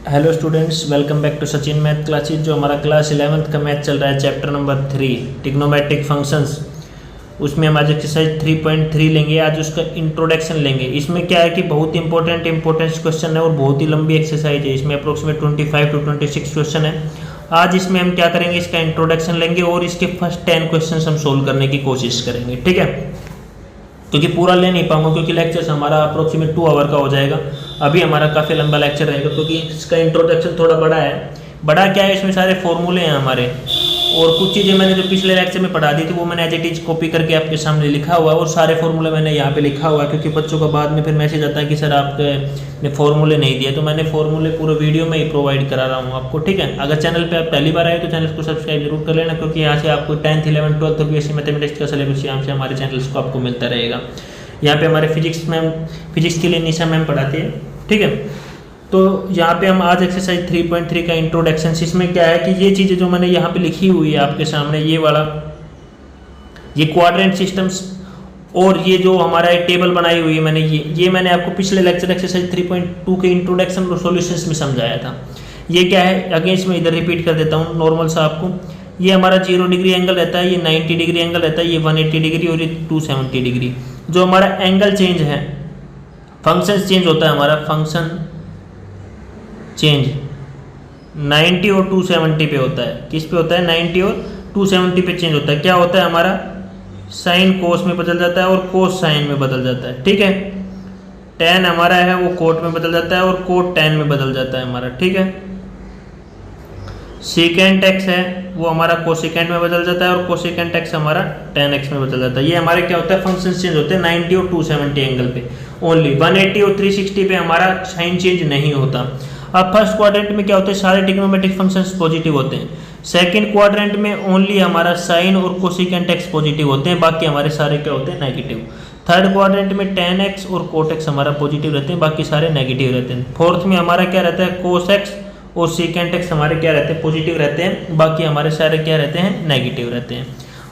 Hello students, welcome back to Sachin math classes. जो हमारा class 11th का मैथ चल रहा है, चैप्टर नंबर 3 ट्रिग्नोमेट्रिक फंक्शंस, उसमें हम आज एक्सरसाइज 3.3 लेंगे। आज उसका इंट्रोडक्शन लेंगे। इसमें क्या है कि बहुत इंपॉर्टेंट क्वेश्चन है और बहुत ही लंबी एक्सरसाइज है। इसमें अप्रोक्सीमेट 25 to 26 क्वेश्चन है। आज इसमें हम क्या करेंगे, इसका इंट्रोडक्शन लेंगे और इसके फर्स्ट 10 क्वेश्चन हम सोल्व करने की कोशिश करेंगे। ठीक है, क्योंकि पूरा ले नहीं पाऊंगा, क्योंकि लेक्चर हमारा अप्रोक्सीमेट 2 आवर का हो जाएगा। अभी हमारा काफ़ी लंबा लेक्चर रहेगा, क्योंकि इसका इंट्रोडक्शन थोड़ा बड़ा है। बड़ा क्या है, इसमें सारे फॉर्मूले हैं हमारे, और कुछ चीज़ें मैंने जो पिछले लेक्चर में पढ़ा दी थी वो मैंने एज इट इज कॉपी करके आपके सामने लिखा हुआ है, और सारे फॉर्मूले मैंने यहाँ पे लिखा हुआ है। क्योंकि बच्चों का बाद में फिर मैसेज आता है कि सर आपने फॉर्मूले नहीं दिए, तो मैंने फॉर्मूले पूरे वीडियो में ही प्रोवाइड करा रहा हूँ आपको। ठीक है, अगर चैनल पे आप पहली बार आए तो चैनल को सब्सक्राइब जरूर कर लेना, क्योंकि यहाँ से आपको 10th 11th 12th BSc mathematics का सिलेबस यहाँ से हमारे चैनल्स को आपको मिलता रहेगा। यहाँ पे हमारे फिजिक्स के लिए निशा मैम पढ़ाती है। ठीक है, तो यहाँ पे हम आज एक्सरसाइज 3.3 का इंट्रोडक्शन, इसमें क्या है कि ये चीज़ें जो मैंने यहाँ पे लिखी हुई है आपके सामने, ये वाला, ये क्वाड्रेंट सिस्टम्स, और ये जो हमारा एक टेबल बनाई हुई है मैंने, ये मैंने आपको पिछले लेक्चर एक्सरसाइज 3.2 के इंट्रोडक्शन और सॉल्यूशंस में समझाया था। ये क्या है, अगेन इसमें इधर रिपीट कर देता हूँ नॉर्मल सा आपको। ये हमारा 0 डिग्री एंगल रहता है, ये 90 डिग्री एंगल रहता है, ये 180 डिग्री और ये 270 डिग्री। जो हमारा एंगल चेंज है, फंक्शन चेंज होता है, हमारा फंक्शन चेंज 90 और 270 पे होता है। किस पे होता है, 90 और 270 पे चेंज होता है। क्या होता है, हमारा साइन कोस में बदल जाता है और कोस साइन में बदल जाता है। ठीक है, tan हमारा है वो कोट में बदल जाता है और कोट tan में बदल जाता है हमारा। ठीक है, सेकेंड x है वो हमारा कोसेकेंट में बदल जाता है और कोसेकेंट x हमारा tan x में बदल जाता है। ये हमारे क्या होता है, फंक्शन चेंज होते हैं 90 और 270 एंगल पे ओनली। 180 और 360 पे हमारा साइन चेंज नहीं होता। अब फर्स्ट क्वाड्रेंट में क्या होता है, सारे ट्रिग्नोमेट्रिक फंक्शंस पॉजिटिव होते हैं। सेकंड क्वाड्रेंट में ओनली हमारा साइन और कोसेकेंट x पॉजिटिव होते हैं, बाकी हमारे सारे क्या होते हैं, नेगेटिव। थर्ड क्वाड्रेंट में tan x और कोट x हमारा पॉजिटिव रहते हैं, बाकी सारे नेगेटिव रहते हैं। फोर्थ में हमारा क्या रहता है, कोस x और सेकेंट x हमारे क्या रहते हैं, पॉजिटिव रहते हैं, बाकी हमारे सारे क्या रहते हैं, नेगेटिव रहते हैं।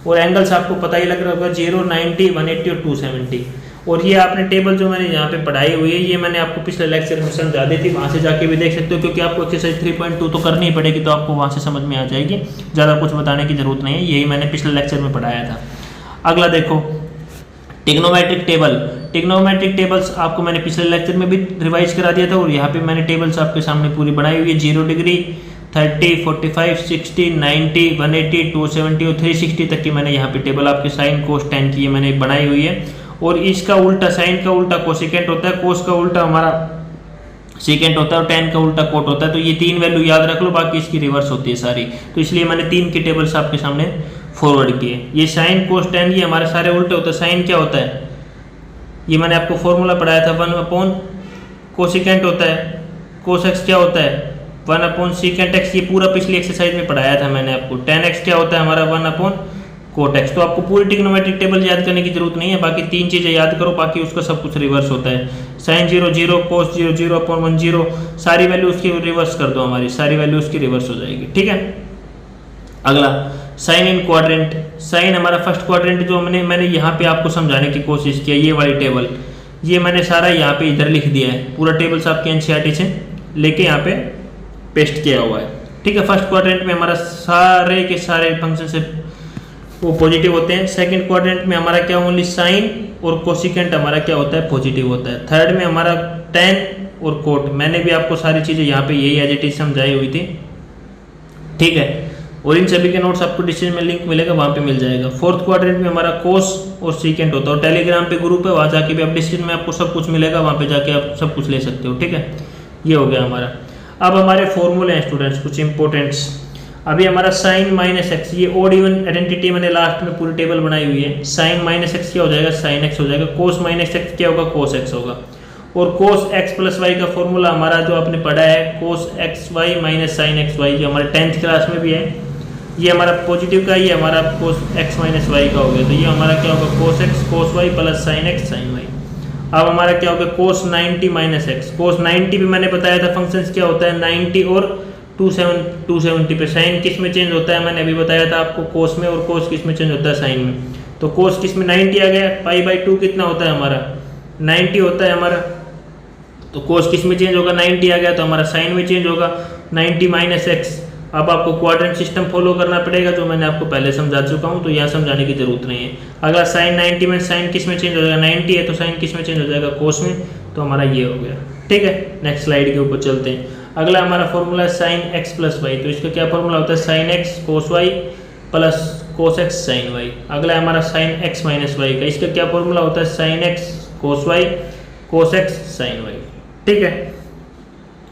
और एंगल्स आपको पता ही लग रहा होगा, 0, 90, 180 और 270। और ये आपने टेबल जो मैंने यहाँ पे पढ़ाई हुई है, ये मैंने आपको पिछले लेक्चर में समझा दी थी, वहाँ से जाके भी देख सकते हो, क्योंकि आपको एक्सरसाइज 3.2 तो करनी ही पड़ेगी, तो आपको वहाँ से समझ में आ जाएगी। ज़्यादा कुछ बताने की जरूरत नहीं है, यही मैंने पिछले लेक्चर में पढ़ाया था। अगला देखो, ट्रिग्नोमेट्रिक टेबल। ट्रिग्नोमेट्रिक टेबल्स आपको मैंने पिछले लेक्चर में भी रिवाइज करा दिया था, और यहाँ पे मैंने टेबल्स आपके सामने पूरी बनाई हुई है। 0 डिग्री, 30, 45, 60, 90, 180, 270 और 360 तक की मैंने यहाँ पे टेबल आपके साइन कोस tan की मैंने बनाई हुई है। और इसका उल्टा, साइन का उल्टा कोसेकेंट होता है, कोस का उल्टा हमारा सेकेंट होता है और tan का उल्टा कोट होता है। तो ये 3 वैल्यू याद रख लो, बाकी इसकी रिवर्स होती है सारी। तो इसलिए मैंने 3 की टेबल्स आपके सामने फॉरवर्ड किए। ये साइन कोस tan ये हमारे सारे उल्टे होते हैं। साइन क्या होता है, ये मैंने आपको फॉर्मूला पढ़ाया था, 1 अपॉन कोसेकेंट होता है। कोस x क्या होता है, 1 अपॉन सेकेंट x। ये पूरा पिछली एक्सरसाइज में पढ़ाया था मैंने आपको। tan x क्या होता है हमारा, 1 अपॉन कोट x। तो आपको पूरी ट्रिग्नोमेट्रिक टेबल याद करने की जरूरत नहीं है, बाकी 3 चीज़ें याद करो, बाकी उसका सब कुछ रिवर्स होता है। साइन 0 0, कोस 0 0 अपॉन 1 0, सारी वैल्यू उसकी रिवर्स कर दो, हमारी सारी वैल्यू उसकी रिवर्स हो जाएगी। ठीक है, अगला साइन इन क्वाड्रेंट। साइन हमारा फर्स्ट क्वाड्रेंट जो मैंने यहाँ पे आपको समझाने की कोशिश किया, ये वाली टेबल, ये मैंने सारा यहाँ पे इधर लिख दिया है। पूरा टेबल्स आपके एनसीईआरटी से लेके यहाँ पे पेस्ट किया हुआ है। ठीक है, फर्स्ट क्वाड्रेंट में हमारा सारे के सारे फंक्शन से वो पॉजिटिव होते हैं। सेकंड क्वाड्रेंट में हमारा क्या, ओनली साइन और कोसेकेंट हमारा क्या होता है, पॉजिटिव होता है। थर्ड में हमारा tan और कोट, मैंने भी आपको सारी चीज़ें यहाँ पे यही एज इट इज समझाई हुई थी। ठीक है, और इन सभी के नोट्स आपको डिस्क्रिप्शन में लिंक मिलेगा, वहाँ पे मिल जाएगा। फोर्थ क्वाड्रेंट में हमारा कोस और सेकेंट होता है, और टेलीग्राम पे ग्रुप है, वहाँ जाके भी आप डिस्क्रिप्शन में आपको सब कुछ मिलेगा, वहाँ पे जाके आप सब कुछ ले सकते हो। ठीक है, ये हो गया हमारा। अब हमारे फॉर्मूले हैं स्टूडेंट्स, कुछ इंपॉर्टेंट्स। अभी हमारा साइन माइनस एक्स, ये ओड इवन आइडेंटिटी मैंने लास्ट में पूरी टेबल बनाई हुई है। साइन माइनस एक्स क्या हो जाएगा, साइन एक्स हो जाएगा। कोस माइनस एक्स क्या होगा, कोस एक्स होगा। और कोस एक्स प्लस वाई का फॉर्मूला हमारा जो आपने पढ़ा है, cos x y minus sine x y, जो हमारे 10th क्लास में भी है। ये हमारा पॉजिटिव का, ये हमारा कोस एक्स माइनस वाई का हो गया। तो ये हमारा क्या होगा, cos x cos y plus sin x sin y. अब हमारा क्या होगा, कोस 90 माइनस एक्स। कोस 90 पे मैंने बताया था फंक्शंस क्या होता है, 90 और 270 पे। साइन किस में चेंज होता है, मैंने अभी बताया था आपको, कोस में, और कोस किस में चेंज होता है, साइन में। तो कोस किस में 90 आ गया, पाई बाई 2 कितना होता है हमारा, 90 होता है हमारा। तो कोस किस में चेंज होगा, 90 आ गया तो हमारा साइन में चेंज होगा 90 माइनस एक्स। अब आपको क्वाड्रेंट सिस्टम फॉलो करना पड़ेगा जो मैंने आपको पहले समझा चुका हूँ, तो यहाँ समझाने की जरूरत नहीं है। अगला साइन 90 में साइन किस में चेंज हो जाएगा, 90 है तो साइन किस में चेंज हो जाएगा, कोस में। तो हमारा ये हो गया, ठीक है। नेक्स्ट स्लाइड के ऊपर चलते हैं। अगला हमारा फॉर्मूला है साइन एक्स प्लस वाई। तो इसका क्या फॉर्मूला होता है, sin x cos y plus cos x sin y. अगला हमारा साइन एक्स माइनस वाई का, इसका क्या फॉर्मूला होता है, sin x cos y cos x sin y, ठीक है।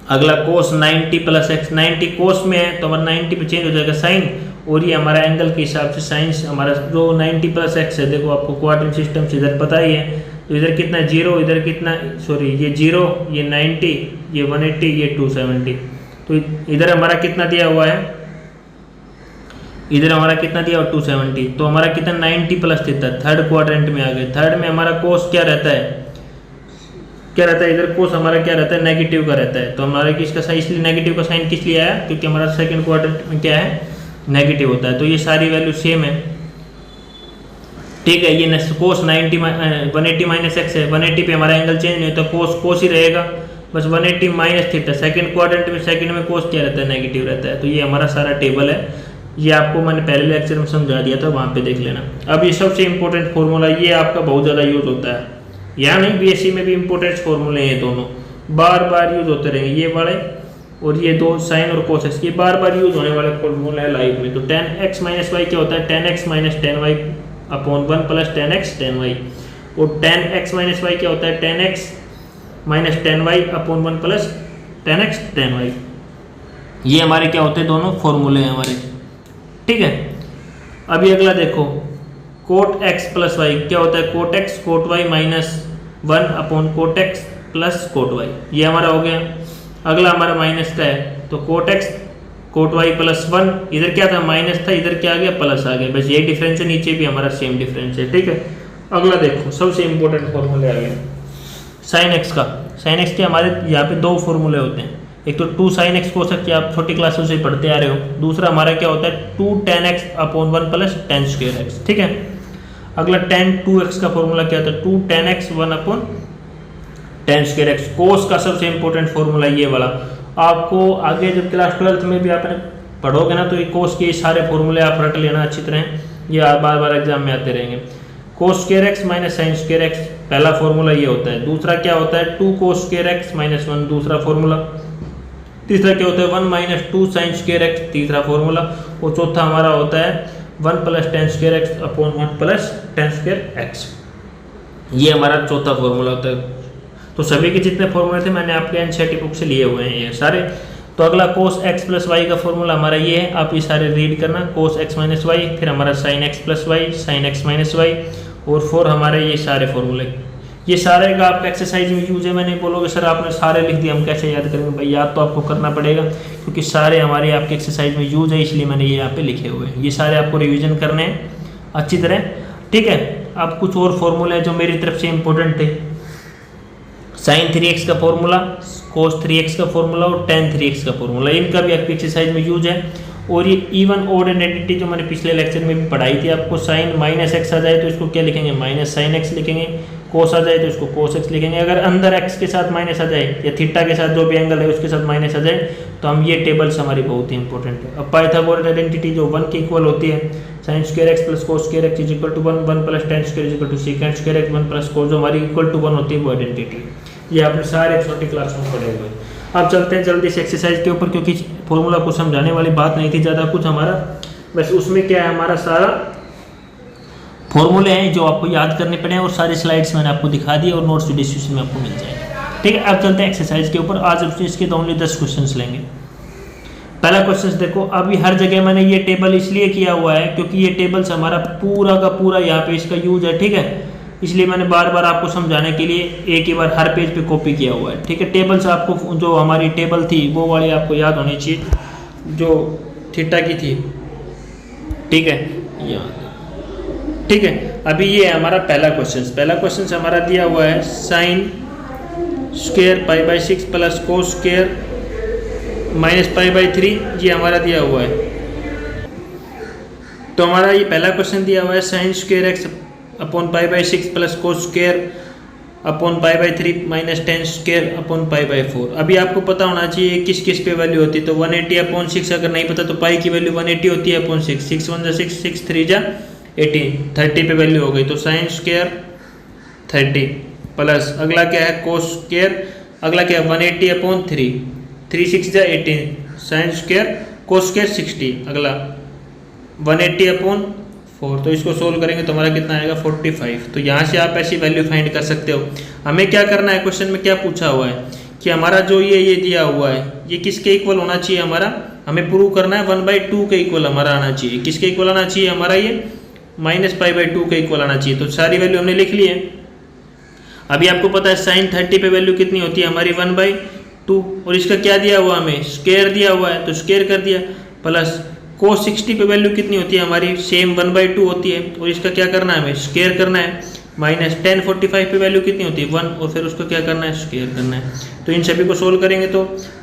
अगला कोस 90 प्लस एक्स, 90 कोस में है तो हमारा 90 पे चेंज हो जाएगा साइन, और ये हमारा एंगल के हिसाब से साइन हमारा जो 90 प्लस एक्स है, देखो आपको क्वाड्रेंट सिस्टम से इधर पता ही है, तो इधर कितना 0, इधर कितना सॉरी ये 0, ये 90, ये 180, ये 270। तो इधर हमारा कितना दिया हुआ है, इधर हमारा कितना दिया हुआ 270, तो हमारा कितना 90 प्लस थीटा, थर्ड क्वाड्रेंट में आ गए। थर्ड में हमारा कोस क्या रहता है, क्या रहता है, इधर कोस हमारा क्या रहता है, नेगेटिव का रहता है। तो हमारा किसका साइन, इसलिए नेगेटिव का साइन किस लिए आया, क्योंकि हमारा सेकंड क्वाड्रेंट में क्या है, नेगेटिव होता है। तो ये सारी वैल्यू सेम है, ठीक है। ये कोस 180 माइनस एक्स है, 180 पे हमारा एंगल चेंज नहीं होता, कोस ही रहेगा, बस 180 माइनस थीटा। सेकंड क्वाड्रेंट में सेकंड में कोस क्या रहता है, नेगेटिव रहता है। तो ये हमारा सारा टेबल है, ये आपको मैंने पहले लेक्चर में समझा दिया था, वहाँ पे देख लेना। अब ये सबसे इंपॉर्टेंट फॉर्मूला, ये आपका बहुत ज़्यादा यूज होता है, यहाँ नहीं बीएससी में भी इंपॉर्टेंट फॉर्मूले हैं, दोनों बार बार यूज होते रहेंगे, ये वाले और ये दो साइन और कोस एक्स, ये बार बार यूज होने वाले फॉर्मूले हैं लाइफ में। तो tan x माइनस वाई क्या होता है, tan x minus tan y upon 1 plus tan x tan y, और tan x माइनस वाई क्या होता है, tan x minus tan y upon 1 plus tan x tan y। ये हमारे क्या होते हैं, दोनों फॉर्मूले हैं हमारे, ठीक है। अभी अगला देखो, कोट एक्स प्लस वाई क्या होता है, cot x cot y minus 1 upon cot x plus cot y, ये हमारा हो गया। अगला हमारा माइनस का है, तो cot x cot y plus 1, इधर क्या था माइनस था, इधर क्या आ गया प्लस आ गया, बस ये डिफरेंस है, नीचे भी हमारा सेम डिफरेंस है, ठीक है। अगला देखो, सबसे इंपॉर्टेंट फॉर्मूले आ गए साइन एक्स का। साइन एक्स के हमारे यहाँ पे दो फॉर्मूले होते हैं, एक तो 2 साइन एक्स हो सकते हैं, आप छोटी क्लासों से पढ़ते आ रहे हो। दूसरा हमारा क्या होता है 2 tan x upon 1 plus tan square x, ठीक है। अगला tan 2x का फॉर्मूला क्या था, 2 tan x 1 upon tan square x. Cos का सबसे इंपॉर्टेंट फॉर्मूला ये वाला, आपको आगे जब क्लास 12th में भी आपने पढ़ोगे ना, तो ये कोस के सारे फॉर्मूले आप रट लेना अच्छी तरह, ये बार बार एग्जाम में आते रहेंगे। कोस square x minus sign square x, पहला फॉर्मूला ये होता है। दूसरा क्या होता है 2 कोस स्क्वायर एक्स माइनस 1, दूसरा फॉर्मूला। तीसरा क्या होता है 1 माइनस 2 साइन स्क्वायर एक्स, तीसरा फॉर्मूला। और चौथा हमारा होता है 1 plus tan square x upon 1 plus tan square x, ये हमारा चौथा फॉर्मूला होता है। तो सभी के जितने फॉर्मूले थे मैंने आपके एनसीईआरटी बुक से लिए हुए हैं ये सारे। तो अगला कोस एक्स प्लस वाई का फॉर्मूला हमारा ये है, आप ये सारे रीड करना, कोस एक्स माइनस वाई, फिर हमारा sine x plus y, sine x minus y, और 4 हमारे ये सारे फॉर्मूले। ये सारे का आपका एक्सरसाइज में यूज है। मैंने बोलोगे सर आपने सारे लिख दिए, हम कैसे याद करेंगे, भाई याद तो आपको करना पड़ेगा, क्योंकि सारे हमारे आपके एक्सरसाइज में यूज है, इसलिए मैंने ये यहाँ पे लिखे हुए हैं। ये सारे आपको रिवीजन करने हैं अच्छी तरह, ठीक है। अब कुछ और फॉर्मूले हैं जो मेरी तरफ से इंपॉर्टेंट थे। साइन 3x का फॉर्मूला, कोस 3x का फॉर्मूला और tan 3x का फॉर्मूला, इनका भी आपके एक्सरसाइज में यूज है। और ये इवन ऑड आइडेंटिटी जो मैंने पिछले लेक्चर में भी पढ़ाई थी आपको, साइन माइनस एक्स आ जाए तो इसको क्या लिखेंगे, माइनस साइन एक्स लिखेंगे, कोस आ जाए तो इसको कोस एक्स लिखेंगे। अगर अंदर एक्स के साथ माइनस आ जाए या थीटा के साथ जो भी एंगल है उसके साथ माइनस आ जाए, तो हम ये टेबल्स हमारी बहुत ही इंपॉर्टेंट है। अब पाइथागोरस आइडेंटिटी जो 1 के इक्वल होती है, sine square x plus cos square x is equal to 1, 1 plus tan square is equal to second square x 1 plus cos, जो हमारी इक्वल टू 1 होती है वो आइडेंटिटी, ये आपने सारे छोटी क्लास में पढ़े हुए। अब चलते हैं जल्दी से एक्सरसाइज के ऊपर, क्योंकि फॉर्मूला को समझाने वाली बात नहीं थी ज़्यादा कुछ हमारा, बस उसमें क्या है हमारा सारा फॉर्मूले हैं जो आपको याद करने पड़े हैं, और सारी स्लाइड्स मैंने आपको दिखा दी और नोट्स डिस्क्रिप्शन में आपको मिल जाएंगे, ठीक है। अब चलते हैं एक्सरसाइज के ऊपर। आज इसके तो ओनली 10 क्वेश्चन लेंगे। पहला क्वेश्चन देखो, अभी हर जगह मैंने ये टेबल इसलिए किया हुआ है क्योंकि ये टेबल्स हमारा पूरा का पूरा यहाँ पे इसका यूज है, ठीक है। इसलिए मैंने बार बार आपको समझाने के लिए एक ही बार हर पेज पे कॉपी किया हुआ है, ठीक है। टेबल्स आपको जो हमारी टेबल थी वो वाली आपको याद होनी चाहिए, जो थीटा की थी, ठीक है, ठीक है। अभी ये है हमारा पहला क्वेश्चन। पहला क्वेश्चन हमारा दिया हुआ है sine square pi by 6 plus cos square minus pi by 3, ये हमारा दिया हुआ है। तो हमारा ये पहला क्वेश्चन दिया हुआ है sine square x upon pi by 6 plus cos square upon pi by 3 minus 10 square upon pi by 4। अभी आपको पता होना चाहिए किस किस पे वैल्यू होती है, तो 180 अपॉन 6 अगर नहीं पता तो पाई की वैल्यू 180 होती है अपॉन 6, 6 1 जा 6, 6 3 जा 18, 30 पे वैल्यू हो गई। तो साइन स्क्वायर 30 प्लस अगला क्या है कोस स्क्वायर, अगला क्या है 180 अपॉन 3, 3 6 जा 18, साइन स्क्वायर कोस स्क्वायर 60, अगला 180 अपॉन 4। तो इसको सोल्व करेंगे तो हमारा कितना आएगा 45। तो यहाँ से आप ऐसी वैल्यू फाइंड कर सकते हो। हमें क्या करना है, क्वेश्चन में क्या पूछा हुआ है कि हमारा जो ये दिया हुआ है ये किसके इक्वल होना चाहिए, हमारा हमें प्रूव करना है 1/2 के इक्वल हमारा आना चाहिए। किसके इक्वल आना चाहिए हमारा, ये माइनस पाई बाई 2 के इक्वल आना चाहिए। तो सारी वैल्यू हमने लिख ली है। अभी आपको पता है साइन 30 पे वैल्यू कितनी होती है हमारी 1/2, और इसका क्या दिया हुआ हमें स्क्वायर दिया हुआ है तो स्क्वायर कर दिया, प्लस कोस 60 पे वैल्यू कितनी होती है हमारी सेम 1/2 होती है, और इसका क्या करना है हमें स्क्वायर करना है, माइनस 10 45 पे वैल्यू कितनी होती है 1, और फिर उसको क्या करना है स्क्वायर करना है। तो इन सभी को सोल्व करेंगे तो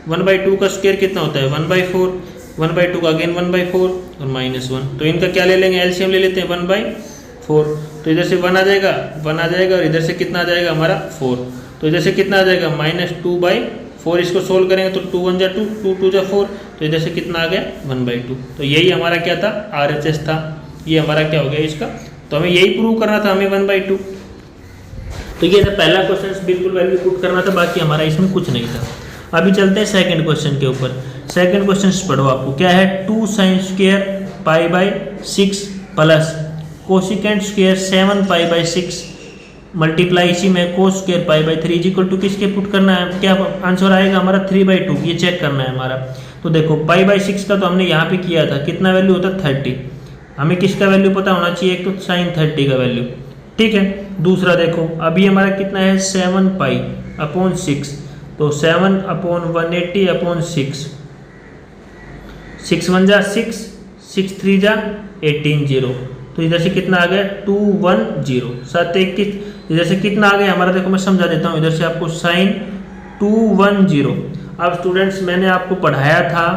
1/2 का स्क्वायर कितना होता है 1/4, 1/2 का अगेन 1/4 और -1। तो इनका क्या ले लेंगे एलसीएम ले लेते हैं 1/4। तो इधर से 1 आ जाएगा, 1 आ जाएगा, और इधर से कितना आ जाएगा हमारा 4। तो इधर से कितना आ जाएगा -2/4। इसको सोल्व करेंगे तो 2 1 जा 2, 2 2 जा 4। तो इधर से कितना आ गया 1/2। तो यही हमारा क्या था RHS था, ये हमारा क्या हो गया इसका। तो हमें यही प्रूव करना था हमें 1/2। तो ये था पहला क्वेश्चन, बिल्कुल वैल्यू पुट करना था, बाकी हमारा इसमें कुछ नहीं था। अभी चलते हैं सेकंड क्वेश्चन के ऊपर। सेकंड क्वेश्चन पढ़ो आपको क्या है, 2 sine square pi by 6 plus cosecant square 7 pi by 6 multiply इसी में cos square pi by 3 equal to किसके पुट करना है, क्या आंसर आएगा हमारा 3/2। ये चेक करना है हमारा। तो देखो पाई बाई 6 का तो हमने यहाँ पे किया था, कितना वैल्यू होता है 30। हमें किसका वैल्यू पता होना चाहिए, एक तो साइन 30 का वैल्यू, ठीक है। दूसरा देखो अभी हमारा कितना है 7 पाई अपॉन 6, तो 7 अपॉन 180 अपॉन 6, 6 1 जा 6, 6 3 जा 18 0। तो इधर से कितना आ गया 210, 7 21। इधर से कितना आ गया हमारा, देखो मैं समझा देता हूँ इधर से आपको साइन 210। अब स्टूडेंट्स मैंने आपको पढ़ाया था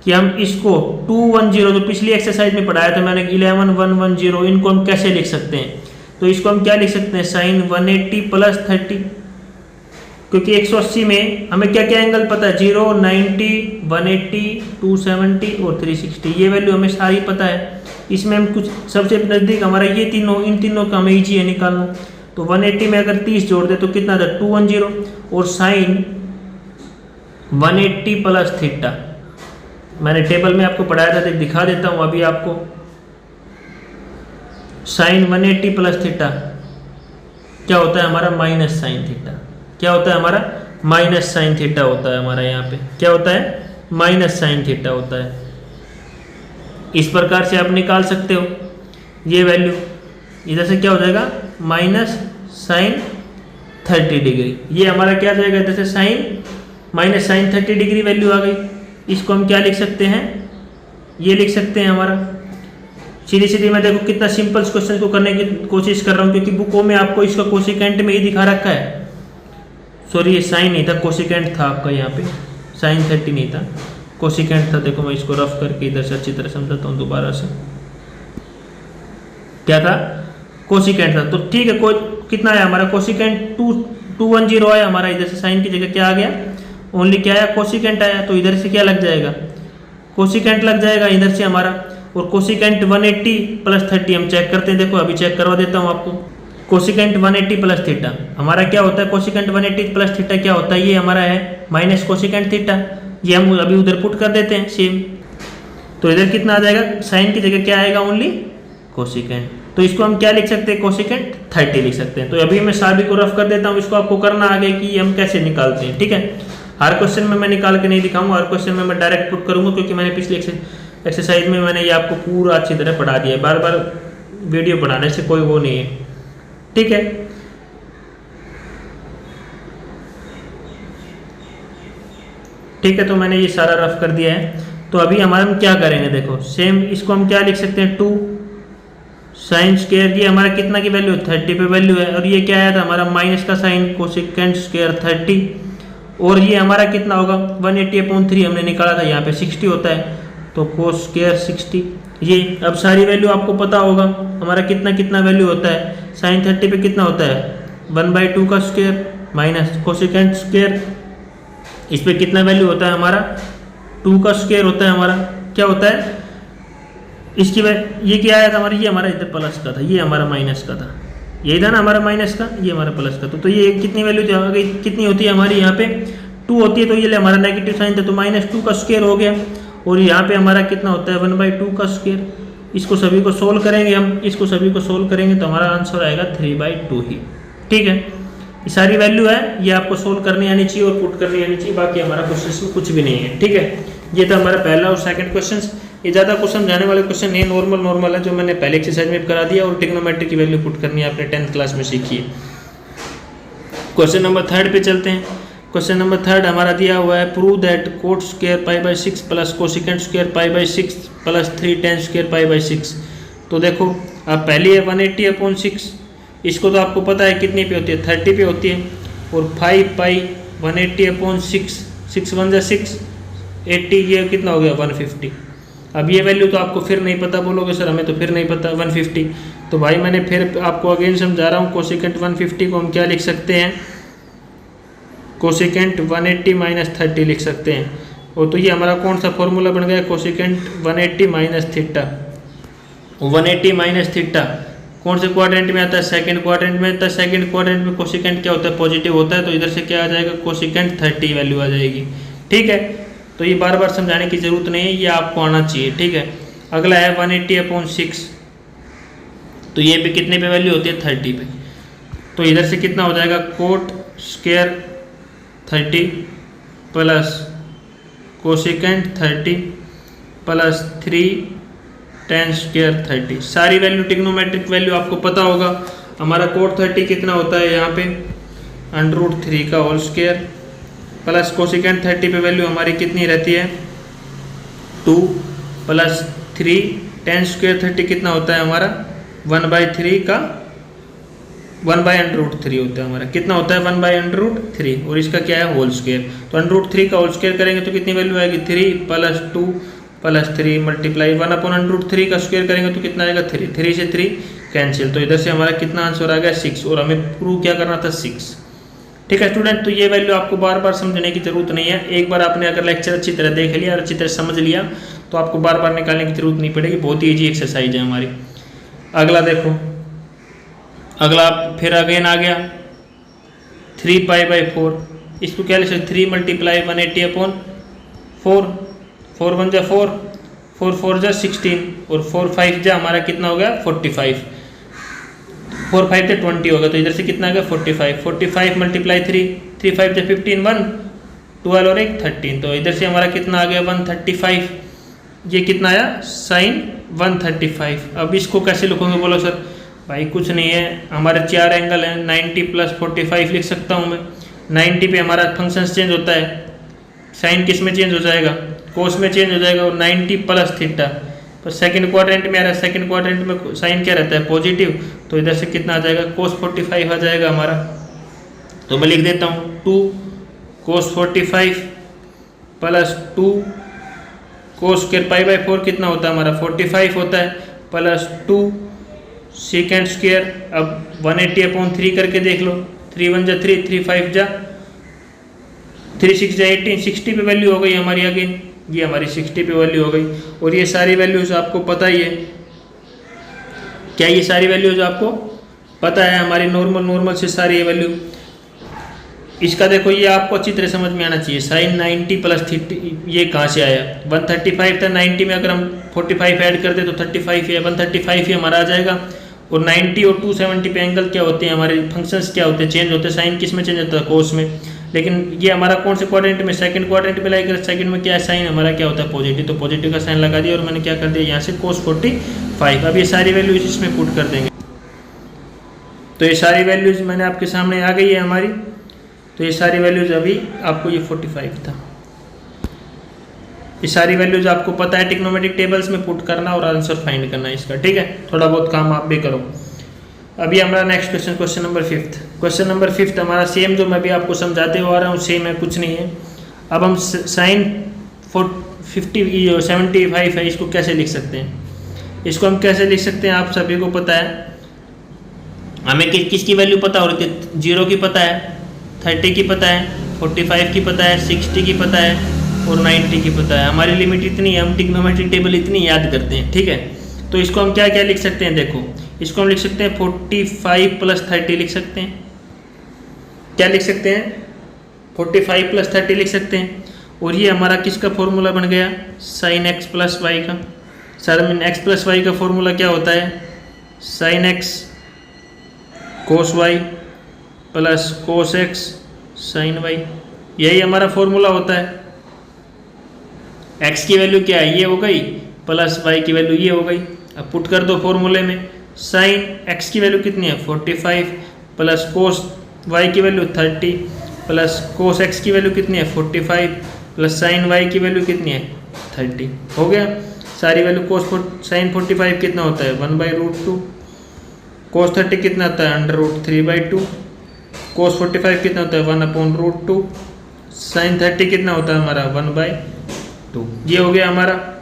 कि हम इसको 210 जो पिछली एक्सरसाइज में पढ़ाया था मैंने 11110, इनको हम कैसे लिख सकते हैं। तो इसको हम क्या लिख सकते हैं साइन 180 प्लस 30, क्योंकि 180 में हमें क्या क्या एंगल पता है 0 90 180 270 और 360, ये वैल्यू हमें सारी पता है। इसमें हम कुछ सबसे नज़दीक हमारा ये तीनों, इन तीनों का हमें ईजी है निकालना। तो 180 में अगर 30 जोड़ दे तो कितना था 210, और साइन 180 प्लस थीटा मैंने टेबल में आपको पढ़ाया था, दिखा देता हूँ अभी आपको। साइन 180 प्लस थीटा क्या होता है हमारा माइनस साइन थीटा, क्या होता है हमारा माइनस साइन थीटा होता है हमारा, यहाँ पे क्या होता है माइनस साइन थीटा होता है। इस प्रकार से आप निकाल सकते हो ये वैल्यू। इधर से क्या हो जाएगा माइनस साइन 30 डिग्री, ये हमारा क्या आ जाएगा इधर से sin minus sin 30 degree value आ गई। इसको हम क्या लिख सकते हैं, ये लिख सकते हैं हमारा सीधी सीधी। मैं देखो कितना सिंपल क्वेश्चन को करने की कोशिश कर रहा हूँ, क्योंकि बुकों में आपको इसका कोसिकेंट में ही दिखा रखा है। सॉरी ये साइन नहीं था, कोसिकेंट था आपका, यहाँ पे साइन 30 नहीं था, कोसिकेंट था। देखो मैं इसको रफ करके इधर से अच्छी तरह समझाता हूँ दोबारा से। क्या था कोसिकेंट था, तो ठीक है। कितना आया हमारा कोसिकेंट 210 आया हमारा। इधर से साइन की जगह क्या आ गया, ओनली क्या आया कोसिकेंट आया। तो इधर से क्या लग जाएगा कोसिकेंट लग जाएगा इधर से हमारा। और कोसिकेंट 180 प्लस 30 हम चेक करते हैं, देखो अभी चेक करवा देता हूँ आपको। कोसिकेंट 180 प्लस थीटा हमारा क्या होता है, कोसिकेंट 180 प्लस थीटा क्या होता है, ये हमारा है माइनस कोसिकेंट थीटा। ये हम अभी उधर पुट कर देते हैं सेम। तो इधर कितना आ जाएगा, साइन की जगह क्या आएगा ओनली कोसिकेंट। तो इसको हम क्या लिख सकते हैं कोसिकेंट 30 लिख सकते हैं। तो अभी मैं सारी को रफ कर देता हूँ, इसको आपको करना आगे कि हम कैसे निकालते हैं, ठीक है। हर क्वेश्चन में मैं निकाल के नहीं दिखाऊंगा, हर क्वेश्चन में मैं डायरेक्ट पुट करूंगा, क्योंकि मैंने पिछले एक्सरसाइज में मैंने ये आपको पूरा अच्छी तरह पढ़ा दिया है। बार बार वीडियो बनाने से कोई वो नहीं है, ठीक है। ठीक है, तो मैंने ये सारा रफ कर दिया है। तो अभी हम क्या करेंगे, देखो सेम इसको हम क्या लिख सकते हैं 2 साइन स्क्वायर, ये हमारा कितना की वैल्यू 30 पे वैल्यू है, और ये क्या आया था हमारा माइनस का साइन कोसेकेंट स्क्वायर 30, और ये हमारा कितना होगा 180/3 हमने निकाला था, यहाँ पे 60 होता है, तो कोस स्क्वायर 60। ये अब सारी वैल्यू आपको पता होगा हमारा कितना कितना वैल्यू होता है। साइन 30 पे कितना होता है 1/2 का स्क्वायर माइनस कोसेकेंट स्क्वायर, इस पे कितना वैल्यू होता है हमारा 2 का स्क्वायर होता है हमारा, क्या होता है इसकी ये क्या आया था हमारा, ये हमारा इधर प्लस का था, ये हमारा माइनस का था, यही था ना हमारा माइनस का, ये हमारा प्लस का था। तो ये कितनी वैल्यू थी कितनी होती है हमारी यहाँ पे 2 होती है, तो ये हमारा नेगेटिव साइन था तो -2 का स्क्वायर हो गया। और यहाँ पे हमारा कितना होता है 1/2 का स्क्वायर। इसको सभी को सोल्व करेंगे हम, इसको सभी को सोल्व करेंगे तो हमारा आंसर आएगा 3/2 ही। ठीक है, ये सारी वैल्यू है, ये आपको सोल्व करनी आनी चाहिए और पुट करनी आनी चाहिए, बाकी हमारा क्वेश्चन में कुछ भी नहीं है। ठीक है, ये था हमारा पहला और सेकंड क्वेश्चन। ये ज़्यादा क्वेश्चन जाने वाले क्वेश्चन नहीं, नॉर्मल है जो मैंने पहले एक्सरसाइज में करा दिया, और ट्रिग्नोमेट्री की वैल्यू पुट करनी है आपने 10th क्लास में सीखी है। क्वेश्चन नंबर 3 पे चलते हैं। क्वेश्चन नंबर 3 हमारा दिया हुआ है, prove that cot square π/6 plus cosecant square π/6 plus 3 tan square π/6। तो देखो आप पहली है 180/6, इसको तो आपको पता है कितनी पे होती है 30 पे होती है, और 5 180/6, 6 1 जा 6 80, ये कितना हो गया 150। अब ये वैल्यू तो आपको फिर नहीं पता, बोलोगे सर हमें तो फिर नहीं पता 150, तो भाई मैंने फिर आपको अगेन समझा रहा हूँ, कोसिकेंट 150 को हम क्या लिख सकते हैं, कोसिकेंट 180 माइनस 30 लिख सकते हैं। और तो ये हमारा कौन सा फॉर्मूला बन गया, cosecant 180 minus theta. 180 minus theta कौन से क्वाड्रेंट में आता है, सेकंड क्वाड्रेंट में आता है। सेकंड क्वाड्रेंट में कोसिकेंट क्या होता है, पॉजिटिव होता है, तो इधर से क्या आ जाएगा कोसिकेंट 30 वैल्यू आ जाएगी। ठीक है, तो ये बार बार समझाने की जरूरत नहीं है, ये आपको आना चाहिए। ठीक है, अगला है 180/6, तो ये भी कितने पे वैल्यू होती है 30 पे, तो इधर से कितना हो जाएगा coat square 30 plus cosecant 30 plus 3 tan square 30। सारी वैल्यू ट्रिग्नोमेट्रिक वैल्यू आपको पता होगा। हमारा कोट 30 कितना होता है यहाँ पे √3 का होल स्क्वायर, प्लस कोसिकेंट 30 पे वैल्यू हमारी कितनी रहती है 2 प्लस 3 tan स्क्वायर 30 कितना होता है हमारा 1/3 का 1/√3 होता है हमारा, कितना होता है 1/√3, और इसका क्या है होल स्क्वायर। तो √3 का होल स्क्वायर करेंगे तो कितनी वैल्यू आएगी 3 प्लस 2 प्लस 3 मल्टीप्लाई 1/√3 का स्क्वायर करेंगे तो कितना आएगा 3, 3 से 3 कैंसिल, तो इधर से हमारा कितना आंसर आ गया 6, और हमें प्रूव क्या करना था 6। ठीक है स्टूडेंट, तो ये वैल्यू आपको बार बार समझने की जरूरत नहीं है, एक बार आपने अगर लेक्चर अच्छी तरह देख लिया और अच्छी तरह समझ लिया तो आपको बार बार निकालने की जरूरत नहीं पड़ेगी, बहुत ही ईजी एक्सरसाइज है हमारी। अगला देखो, अगला फिर अगेन आ गया 3π/4, इसको क्या लिख सकते 3 मल्टीप्लाई 180/4, 4 1 जा 4, 4 4 जा 16, और 4 5 जा हमारा कितना हो गया 45, 4 5 से 20 होगा, तो इधर से कितना आ गया 45, 45 मल्टीप्लाई 3, 3 5 से 15, 1 12 और 1 13, तो इधर से हमारा कितना आ गया 135, ये कितना आया साइन 135। अब इसको कैसे लिखोगे बोलो सर, भाई कुछ नहीं है, हमारे 4 एंगल हैं, 90 प्लस 45 लिख सकता हूँ मैं। 90 पे हमारा फंक्शन चेंज होता है, साइन किस में चेंज हो जाएगा कोस में चेंज हो जाएगा, और 90 प्लस थीटा, पर सेकंड क्वाड्रेंट में आ रहा है, सेकंड क्वाड्रेंट में साइन क्या रहता है पॉजिटिव, तो इधर से कितना आ जाएगा कोस 45 आ जाएगा हमारा। तो मैं लिख देता हूँ 2 कोस 45 प्लस 2 कोस स्क्वायर π/4 कितना होता है हमारा 45 होता है, प्लस 2 सेकेंड स्क्वायर। अब 180/3 करके देख लो, 3 1 जा 3, 3 5 जा 3 6 जा 18, 60 पे वैल्यू हो गई हमारी अगेन, ये हमारी 60 पे वैल्यू हो गई। और ये सारी वैल्यूज आपको पता ही है, क्या ये सारी वैल्यूज आपको पता है हमारी नॉर्मल से सारी वैल्यू। इसका देखो ये आपको अच्छी तरह समझ में आना चाहिए, साइन 90 प्लस थीटा ये कहाँ से आया 135 था, 90 में अगर हम 45 ऐड कर दे तो 35 है, 135 ही हमारा आ जाएगा। और 90 और 270 पे एंगल क्या होते हैं हमारे फंक्शंस क्या होते हैं चेंज होते हैं, साइन किस में चेंज होता है कोस में, लेकिन ये हमारा कौन से क्वाड्रेंट में सेकंड क्वाड्रेंट में लाएगा, सेकंड में क्या है साइन हमारा क्या होता है पॉजिटिव, तो पॉजिटिव का साइन लगा दिया और मैंने क्या कर दिया यहाँ से कोस 45। अब ये सारी वैल्यूज इसमें पुट कर देंगे, तो ये सारी वैल्यूज मैंने आपके सामने आ गई है हमारी, तो ये सारी वैल्यूज अभी आपको ये 45 था, ये सारी वैल्यूज आपको पता है ट्रिग्नोमेट्रिक टेबल्स में पुट करना और आंसर फाइंड करना है इसका। ठीक है, थोड़ा बहुत काम आप भी करो। अभी हमारा next question, question number 5। Question number 5 हमारा सेम जो मैं भी आपको समझाते हुआ आ रहा हूँ सेम है, कुछ नहीं है। अब हम साइन 75 है, इसको कैसे लिख सकते हैं, इसको हम कैसे लिख सकते हैं आप सभी को पता है। हमें किसकी वैल्यू पता हो रही थी, 0 की पता है, 30 की पता है, 45 की पता है, 60 की पता है और 90 की पता है। हमारी लिमिट इतनी है, हम ट्रिग्नोमेट्रिक टेबल इतनी याद करते हैं, ठीक है। तो इसको हम क्या क्या लिख सकते हैं, देखो इसको हम लिख सकते हैं 45 + 30 लिख सकते हैं। क्या लिख सकते हैं, 45 + 30 लिख सकते हैं। और ये हमारा किसका फॉर्मूला बन गया, sin x + y का। sin x + y का फॉर्मूला क्या होता है, sin x cos y + cos x sin y, यही हमारा फॉर्मूला होता है। x की वैल्यू क्या है, ये हो गई, प्लस y की वैल्यू ये हो गई। अब पुट कर दो फॉर्मूले में, sin x की वैल्यू कितनी है 45 + cos y की वैल्यू 30 + cos x की वैल्यू कितनी है 45 + sin y की वैल्यू कितनी है 30। हो गया सारी वैल्यू। sin 45 कितना होता है 1/√2, cos 30 कितना होता है √3/2, cos 45 कितना होता है 1/√2, sin 30 कितना होता है हमारा 1/2। ये हो गया हमारा।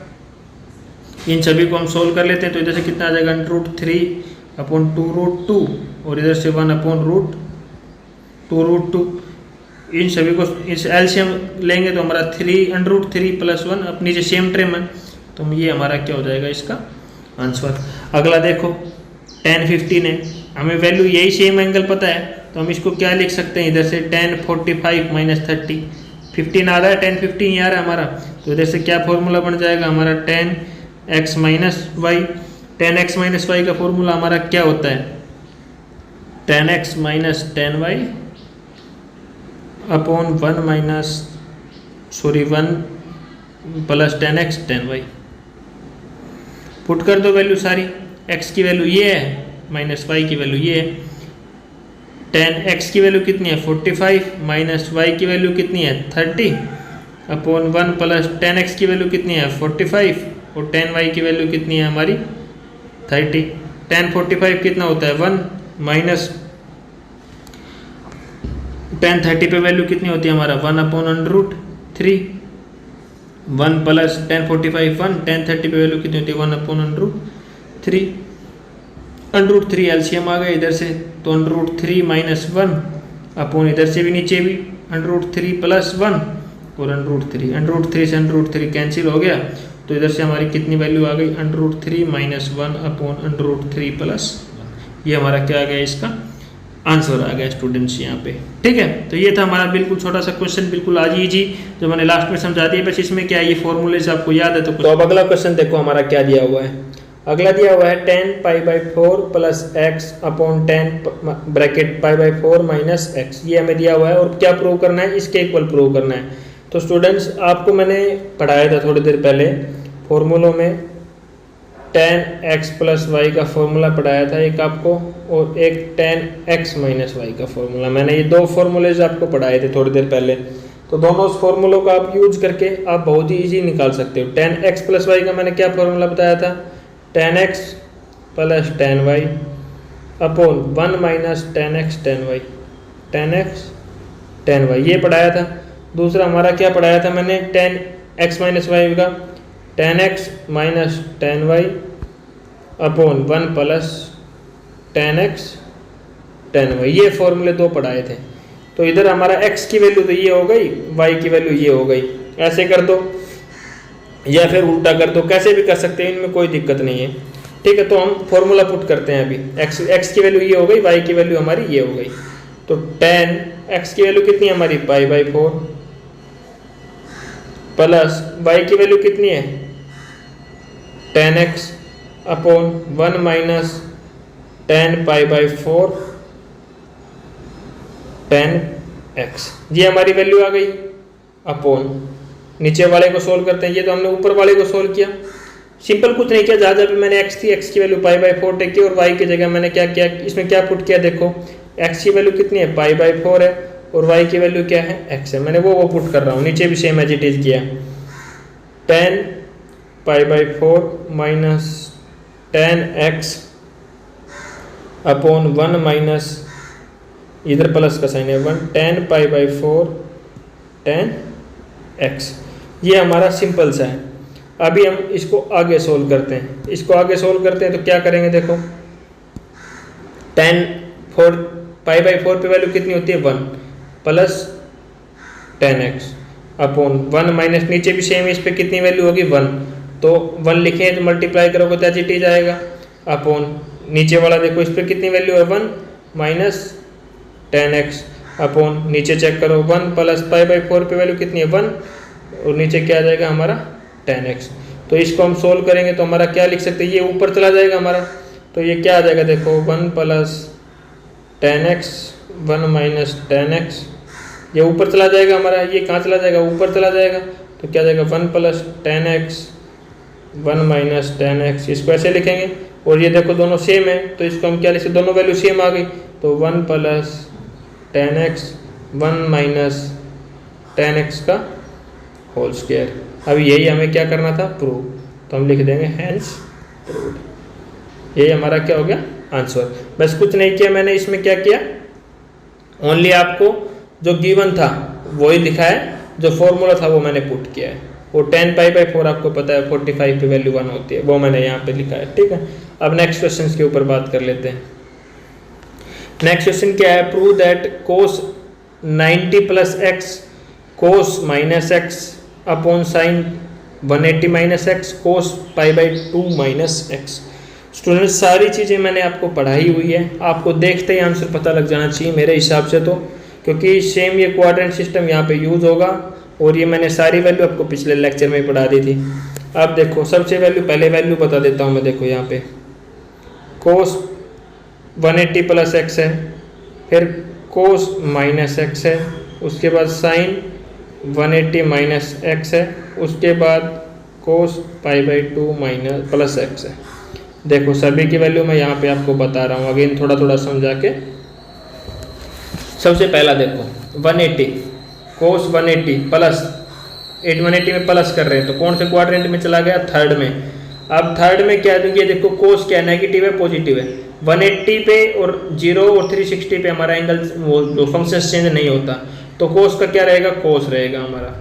इन सभी को हम सोल्व कर लेते हैं। तो इधर से कितना आ जाएगा √3/2√2 और इधर से 1/√2√2। इन सभी को इस एलसीएम लेंगे तो हमारा 3√3 + 1 अपनी जो सेम ट्रेम है, तो ये हमारा क्या हो जाएगा इसका आंसर। अगला देखो tan 15 है, हमें वैल्यू यही सेम एंगल पता है, तो हम इसको क्या लिख सकते हैं, इधर से tan 45 - 30, 15 आ रहा है, tan 15 ही आ रहा है हमारा। तो इधर से क्या फॉर्मूला बन जाएगा हमारा tan x - y। tan x - y का फॉर्मूला हमारा क्या होता है, tan x - tan y upon 1 + tan x tan y। Put कर दो वैल्यू सारी, x की वैल्यू ये है माइनस y की वैल्यू ये है। tan x की वैल्यू कितनी है 45 माइनस y की वैल्यू कितनी है 30 अपॉन 1 + tan x की वैल्यू कितनी है 45 और tan y की वैल्यू कितनी है हमारी 30। tan 45 कितना होता है 1 माइनस tan 30 पे वैल्यू कितनी होती है हमारा 1/√3, 1 + tan 45 1, tan 30 पे वैल्यू कितनी होती है 1/√3, √3 एलसीएम आ गया इधर से, तो √3 - 1 अपॉन इधर से भी नीचे भी √3 + 1 और √3 से √3 कैंसिल हो गया। तो इधर से हमारी कितनी वैल्यू आ गई √3 - 1 अपॉन √3 + 1। ये हमारा क्या आ गया, इसका आंसर आ गया स्टूडेंट्स यहाँ पे, ठीक है। तो ये था हमारा बिल्कुल छोटा सा क्वेश्चन, बिल्कुल आज इजी, जो मैंने लास्ट में समझा दिया। बस इसमें क्या ये फॉर्मूले से आपको याद है तो अब अगला क्वेश्चन देखो हमारा क्या दिया हुआ है। अगला दिया हुआ है tan π/4 + x upon tan bracket π/4 - x, ये हमें दिया हुआ है और क्या प्रूव करना है, इसके इक्वल प्रूव करना है। तो स्टूडेंट्स आपको मैंने पढ़ाया था थोड़ी देर पहले फॉर्मूलों में, tan x + y का फॉर्मूला पढ़ाया था एक आपको, और एक tan x - y का फॉर्मूला। मैंने ये दो फॉर्मूलेज आपको पढ़ाए थे थोड़ी देर पहले। तो दोनों फॉर्मूलों का आप यूज करके आप बहुत ही इजी निकाल सकते हो। tan x + y का मैंने क्या फॉर्मूला बताया था, tan x + tan y upon 1 - tan x tan y, tan x tan y ये पढ़ाया था। दूसरा हमारा क्या पढ़ाया था मैंने, tan x - y का tan x - tan y upon 1 + tan x tan y, ये फॉर्मूले दो पढ़ाए थे। तो इधर हमारा x की वैल्यू तो ये हो गई, y की वैल्यू ये हो गई। ऐसे कर दो या फिर उल्टा कर दो, कैसे भी कर सकते हैं, इनमें कोई दिक्कत नहीं है, ठीक है। तो हम फॉर्मूला पुट करते हैं अभी। x की वैल्यू ये हो गई, y की वैल्यू हमारी ये हो गई। तो tan x की वैल्यू कितनी है हमारी π/4 प्लस y की वैल्यू कितनी है tan x upon 1 - tan π/4 tan x, ये हमारी वैल्यू आ गई। अपॉन नीचे वाले को सोल्व करते हैं, ये तो हमने ऊपर वाले को सोल्व किया, सिंपल कुछ नहीं किया। जहाँ जहाँ पे मैंने x थी, x की वैल्यू π/4 टेक की और y की जगह मैंने क्या किया, इसमें क्या पुट किया, देखो x की वैल्यू कितनी है π/4 है और y की वैल्यू क्या है x है, मैंने वो पुट कर रहा हूँ। नीचे भी सेम एज इट इज किया, tan π/4 - tan x अपॉन 1 - इधर प्लस का साइन है 1 tan π/4 tan x, ये हमारा सिंपल सा है। अभी हम इसको आगे सोल्व करते हैं। इसको आगे सोल्व करते हैं तो क्या करेंगे, देखो tan 4 पाई बाई 4 पे वैल्यू कितनी होती है 1 प्लस 10x अपॉन 1 माइनस नीचे भी सेम, इस पे कितनी वैल्यू होगी 1, तो 1 लिखे तो मल्टीप्लाई करोगे तो एच जाएगा अपॉन नीचे वाला देखो इस पे कितनी वैल्यू है 1 माइनस 10x अपॉन नीचे चेक करो 1 प्लस पाई बाई 4 पे वैल्यू कितनी है 1 और नीचे क्या आ जाएगा हमारा 10x। तो इसको हम सोल्व करेंगे तो हमारा क्या लिख सकते हैं, ये ऊपर चला जाएगा हमारा, तो ये क्या आ जाएगा देखो 1 प्लस 10x 1 माइनस 10x, ये ऊपर चला जाएगा हमारा, ये कहाँ चला जाएगा ऊपर चला जाएगा, तो क्या जाएगा 1 प्लस 10x 1 माइनस 10x, इसको ऐसे लिखेंगे। और ये देखो दोनों सेम है तो इसको हम क्या लिख सकते, दोनों वैल्यू सेम आ गई, तो 1 प्लस 10x 1 माइनस 10x का होल स्क्वायर। अब यही हमें क्या करना था प्रूव, तो हम लिख देंगे हैंस प्रूव्ड। यही हमारा क्या हो गया आंसर। बस कुछ नहीं किया मैंने, इसमें क्या किया ओनली आपको जो गिवन था वही लिखा है, जो फॉर्मूला था वो मैंने पुट किया है। वो 10 पाई बाई 4 आपको पता है 45 पे वैल्यू 1 होती है, वो मैंने यहाँ पे लिखा है। ठीक है, अब नेक्स्ट क्वेश्चन के ऊपर बात कर लेते हैं। नेक्स्ट क्वेश्चन क्या है, prove that cos 90 plus x cos minus x upon sine 180 minus x cos pi by 2 minus x. Student सारी चीज़ें मैंने आपको पढ़ाई हुई है, आपको देखते ही आंसर पता लग जाना चाहिए मेरे हिसाब से, तो क्योंकि सेम ये क्वाड्रेंट सिस्टम यहाँ पे यूज़ होगा और ये मैंने सारी वैल्यू आपको पिछले लेक्चर में पढ़ा दी थी। अब देखो सबसे पहले वैल्यू बता देता हूँ मैं, देखो यहाँ पे कोस 180 प्लस एक्स है, फिर कोस माइनस एक्स है, उसके बाद साइन 180 माइनस एक्स है, उसके बाद cos pi by 2 minus plus x है। देखो सभी की वैल्यू मैं यहाँ पे आपको बता रहा हूँ, अगेन थोड़ा थोड़ा समझा के। सबसे पहला देखो 180 कोस 180 प्लस 180 में प्लस कर रहे हैं तो कौन से क्वाड्रेंट में चला गया, थर्ड में। अब थर्ड में क्या है, देखो कोस क्या नेगेटिव है पॉजिटिव है, 180 पे और 0 और 360 पे हमारा एंगल वो फंक्शन चेंज नहीं होता, तो कोस का क्या रहेगा, कोस रहेगा हमारा।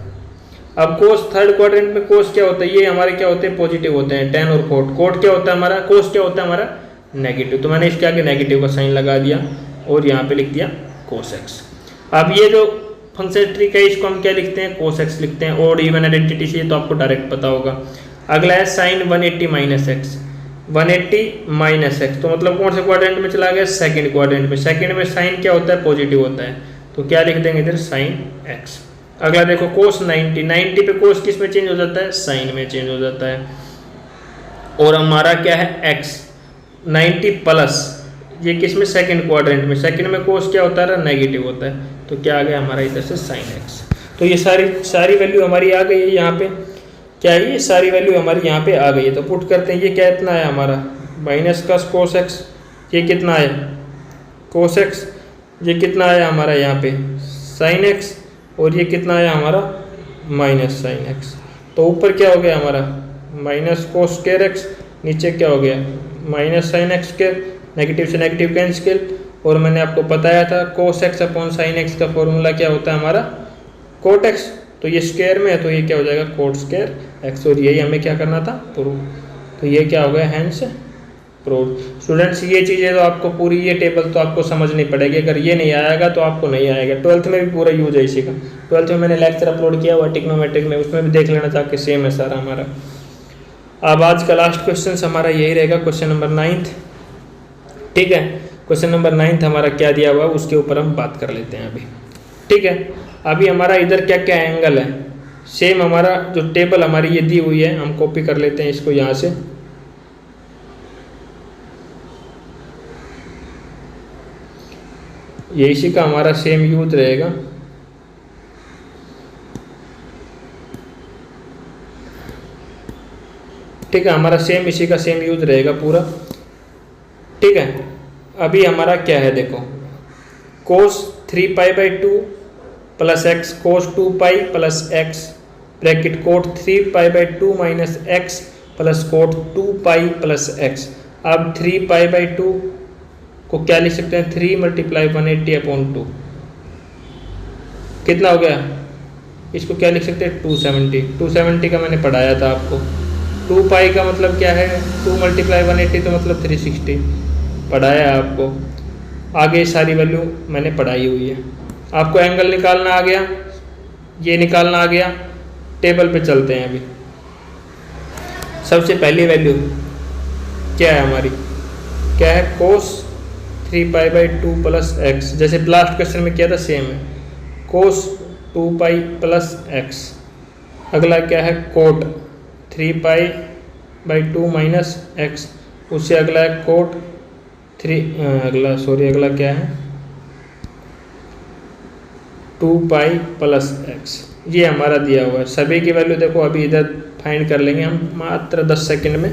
अब कोस थर्ड क्वाड्रेंट में कोस क्या होता है, ये हमारे क्या होते हैं पॉजिटिव होते हैं 10 और कोट, कोट क्या होता है हमारा, कोस क्या होता है हमारा नेगेटिव, तो मैंने इसके आगे नेगेटिव का साइन लगा दिया और यहाँ पे लिख दिया कोस एक्स। अब ये जो फंक्शन ट्रिक है इसको हम क्या लिखते हैं, कोस एक्स लिखते हैं, और इवन आइडेंटिटी से तो आपको डायरेक्ट पता होगा। अगला है sine 180 minus x, 180 minus x, तो मतलब कौन से क्वाड्रेंट में चला गया, सेकंड क्वाड्रेंट में। सेकंड में साइन क्या होता है, पॉजिटिव होता है, तो क्या लिख देंगे इधर साइन एक्स। अगला देखो कोस 90, 90 पे कोस किस में चेंज हो जाता है, साइन में चेंज हो जाता है। और हमारा क्या है एक्स 90 प्लस, ये किस में, सेकंड क्वाड्रेंट में, सेकंड में कोस क्या होता है, नेगेटिव होता है, तो क्या आ गया हमारा इधर से साइन एक्स। तो ये सारी वैल्यू हमारी आ गई है यहाँ पे, क्या है ये सारी वैल्यू हमारी यहाँ पे आ गई है। तो पुट करते हैं, ये क्या इतना है हमारा माइनस का कोस एक्स, ये कितना है कोस एक्स, ये कितना आया हमारा यहाँ पे साइन एक्स, और ये कितना आया हमारा माइनस साइन एक्स। तो ऊपर क्या हो गया हमारा माइनस कोस स्क्वायर एक्स, नीचे क्या हो गया minus sine x square, negative से नेगेटिव कैंसिल। और मैंने आपको बताया था cos x upon sine x का फॉर्मूला क्या होता है हमारा कोट एक्स, तो ये स्क्वायर में है तो ये क्या हो जाएगा कोट स्क्वायर एक्स, और यही हमें क्या करना था प्रूव। तो ये क्या हो गया हैंस प्रूव। स्टूडेंट्स ये चीज़ें तो आपको पूरी ये टेबल तो आपको समझनी पड़ेगी, अगर ये नहीं आएगा तो आपको नहीं आएगा। 12th में भी पूरा यूज है इसी का, 12th में मैंने लेक्चर अपलोड किया हुआ टिग्नोमेट्रिक में, उसमें भी देख लेना ताकि सेम है सारा हमारा। अब आज का लास्ट क्वेश्चन हमारा यही रहेगा, क्वेश्चन नंबर 9। ठीक है, क्वेश्चन नंबर 9 हमारा क्या दिया हुआ उसके ऊपर हम बात कर लेते हैं अभी। ठीक है, अभी हमारा इधर क्या क्या एंगल है, सेम हमारा जो टेबल हमारी ये दी हुई है हम कॉपी कर लेते हैं इसको यहाँ से। ये इसी का हमारा सेम यूज रहेगा। ठीक है, हमारा सेम इसी का सेम यूज रहेगा पूरा। ठीक है, अभी हमारा क्या है देखो cos 3 pi by 2 plus x cos 2 pi plus x bracket cot 3 pi by 2 minus x plus cot 2 pi plus x. अब 3 पाई बाई 2 को क्या लिख सकते हैं, 3 मल्टीप्लाई 180 अपॉन 2 कितना हो गया, इसको क्या लिख सकते हैं 270। 270 का मैंने पढ़ाया था आपको। 2 पाई का मतलब क्या है, 2 मल्टीप्लाई 180 तो मतलब 360 पढ़ाया है आपको। आगे सारी वैल्यू मैंने पढ़ाई हुई है। आपको एंगल निकालना आ गया, ये निकालना आ गया। टेबल पे चलते हैं अभी। सबसे पहली वैल्यू क्या है हमारी, क्या है, कोस 3π/2 + x। जैसे लास्ट क्वेश्चन में किया था सेम है, कोस 2π + x। अगला क्या है, कोट 3π/2 - x। उससे अगला है कोट अगला क्या है, 2π + x। ये हमारा दिया हुआ है। सभी की वैल्यू देखो अभी इधर फाइंड कर लेंगे हम मात्र 10 सेकंड में।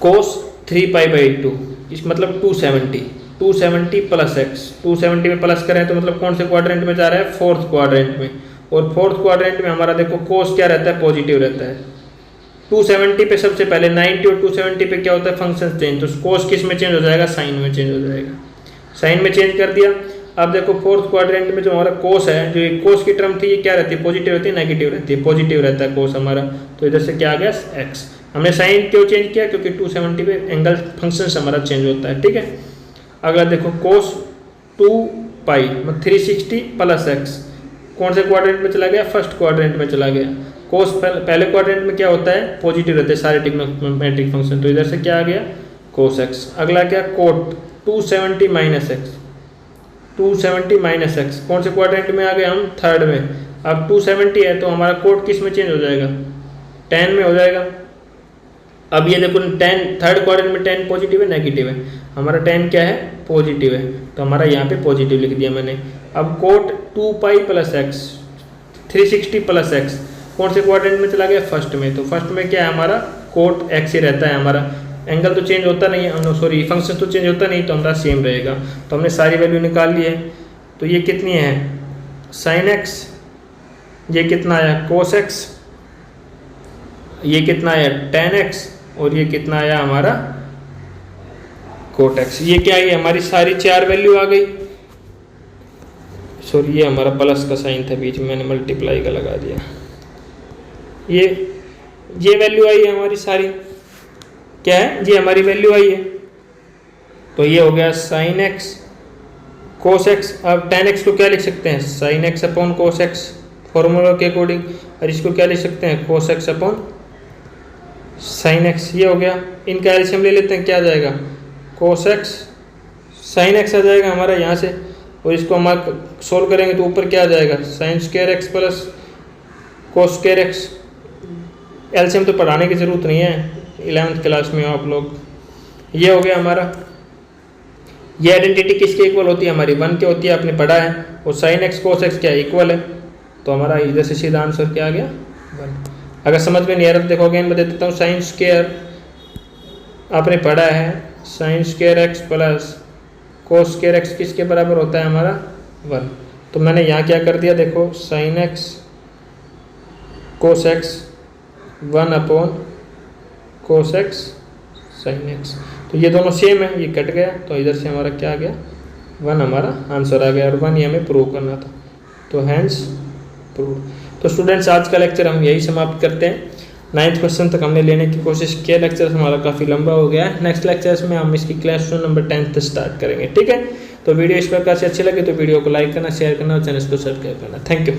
कोस 3π/2 इस मतलब 270 + x। 270 में प्लस करें तो मतलब कौन से क्वाड्रेंट में जा रहा है, फोर्थ क्वाड्रेंट में। और फोर्थ क्वाड्रेंट में हमारा देखो कोस क्या रहता है, पॉजिटिव रहता है। 270 पे सबसे पहले 90 और 270 पे क्या होता है, फंक्शन चेंज। तो कोस किस में चेंज हो जाएगा, साइन में चेंज हो जाएगा। साइन में चेंज कर दिया। अब देखो फोर्थ क्वाड्रेंट में जो हमारा कोस है, जो एक कोस की टर्म थी, ये क्या रहती है, पॉजिटिव रहती है, नेगेटिव रहती है, पॉजिटिव रहता है कोस हमारा। तो इधर से क्या आ गया, एक्स। हमने साइन क्यों चेंज किया, क्योंकि 270 पे एंगल फंक्शन हमारा चेंज होता है, ठीक है। अगला देखो कोस 2π मतलब 360 + x। कौन से क्वाड्रेंट में चला गया, फर्स्ट क्वाड्रेंट में चला गया। कोस पहले क्वाड्रेंट में क्या होता है, पॉजिटिव रहते हैं सारे ट्रिग्नोमेट्रिक फंक्शन। तो इधर से क्या आ गया, कोस x। अगला क्या, कोट 270 - x। 270 - x कौन से क्वाड्रेंट में आ गए हम, थर्ड में। अब 270 है तो हमारा कोट किस में चेंज हो जाएगा, tan में हो जाएगा। अब ये देखो tan थर्ड क्वाड्रेंट में tan पॉजिटिव है, नेगेटिव है, हमारा tan क्या है, पॉजिटिव है। तो हमारा यहाँ पे पॉजिटिव लिख दिया मैंने। अब कोट 2π + x 360 + x कौन से क्वाड्रेंट में चला गया, फर्स्ट में। तो फर्स्ट में क्या है हमारा, कोट x ही रहता है हमारा। एंगल तो चेंज होता नहीं है, सॉरी फंक्शन तो चेंज होता नहीं, तो हमारा सेम रहेगा। तो हमने सारी वैल्यू निकाल ली है। तो ये कितनी है, साइन x, ये कितना आया, कोस x, ये कितना आया, tan x, और ये कितना आया हमारा, कोट x। ये क्या है, हमारी सारी 4 वैल्यू आ गई। सॉरी ये हमारा प्लस का साइन था बीच में, मैंने मल्टीप्लाई का लगा दिया। ये वैल्यू आई है हमारी सारी, क्या है, ये हमारी वैल्यू आई है। तो ये हो गया साइन x कोस x। अब tan x को क्या लिख सकते हैं, साइन x / कोस x फॉर्मूला के अकॉर्डिंग। और इसको क्या लिख सकते हैं, कोस x / साइन x। ये हो गया। इनका एलसीएम ले लेते हैं, क्या आ जाएगा, कोस x साइन x आ जाएगा हमारा यहाँ से। और इसको हम सोल्व करेंगे तो ऊपर क्या आ जाएगा, sine square x + cos square x। LCM तो पढ़ाने की ज़रूरत नहीं है, 11th क्लास में हो आप लोग। ये हो गया हमारा। ये आइडेंटिटी किसके इक्वल होती है, हमारी 1 के होती है, आपने पढ़ा है। और साइन x कोस x क्या इक्वल है। तो हमारा इधर से सीधा आंसर क्या आ गया, 1। अगर समझ में नहीं आ रहा देखो अगेन बता देता हूँ। साइन स्क्वायर आपने पढ़ा है, sine square x + cos square x किसके बराबर होता है हमारा, 1। तो मैंने यहाँ क्या कर दिया, देखो साइन x कोस x 1 / कोस x साइन x। तो ये दोनों सेम है, ये कट गया। तो इधर से हमारा क्या आ गया, 1 हमारा आंसर आ गया। और 1 ही हमें प्रूव करना था, तो हैंस प्रूव। तो स्टूडेंट्स आज का लेक्चर हम यही समाप्त करते हैं। 9th क्वेश्चन तक हमने लेने की कोशिश किया। लेक्चर हमारा काफ़ी लंबा हो गया है। नेक्स्ट लेक्चर्स में हम इसकी क्लास नंबर 10 स्टार्ट करेंगे, ठीक है। तो वीडियो इस प्रकार से अच्छी लगे तो वीडियो को लाइक करना, शेयर करना और चैनल को सब्सक्राइब करना। Thank you.